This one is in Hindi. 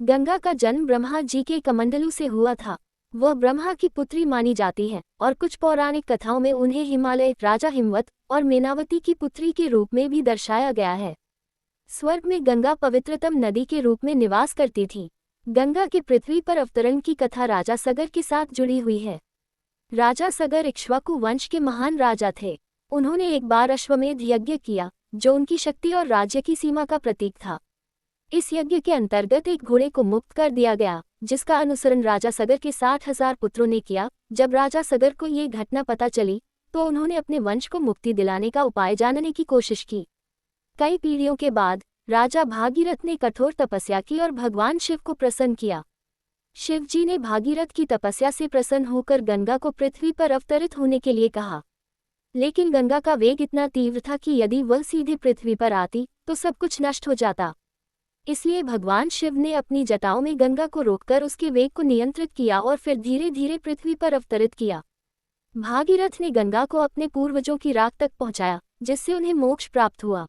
गंगा का जन्म ब्रह्मा जी के कमंडलू से हुआ था। वह ब्रह्मा की पुत्री मानी जाती है और कुछ पौराणिक कथाओं में उन्हें हिमालय राजा हिमवत और मेनावती की पुत्री के रूप में भी दर्शाया गया है। स्वर्ग में गंगा पवित्रतम नदी के रूप में निवास करती थी। गंगा के पृथ्वी पर अवतरण की कथा राजा सगर के साथ जुड़ी हुई है। राजा सगर इक्ष्वाकु वंश के महान राजा थे। उन्होंने एक बार अश्वमेध यज्ञ किया, जो उनकी शक्ति और राज्य की सीमा का प्रतीक था। इस यज्ञ के अंतर्गत एक घोड़े को मुक्त कर दिया गया, जिसका अनुसरण राजा सगर के 60,000 पुत्रों ने किया। जब राजा सगर को ये घटना पता चली, तो उन्होंने अपने वंश को मुक्ति दिलाने का उपाय जानने की कोशिश की। कई पीढ़ियों के बाद राजा भागीरथ ने कठोर तपस्या की और भगवान शिव को प्रसन्न किया। शिवजी ने भागीरथ की तपस्या से प्रसन्न होकर गंगा को पृथ्वी पर अवतरित होने के लिए कहा। लेकिन गंगा का वेग इतना तीव्र था कि यदि वह सीधे पृथ्वी पर आती तो सब कुछ नष्ट हो जाता। इसलिए भगवान शिव ने अपनी जटाओं में गंगा को रोककर उसके वेग को नियंत्रित किया और फिर धीरे धीरे पृथ्वी पर अवतरित किया। भागीरथ ने गंगा को अपने पूर्वजों की राख तक पहुंचाया, जिससे उन्हें मोक्ष प्राप्त हुआ।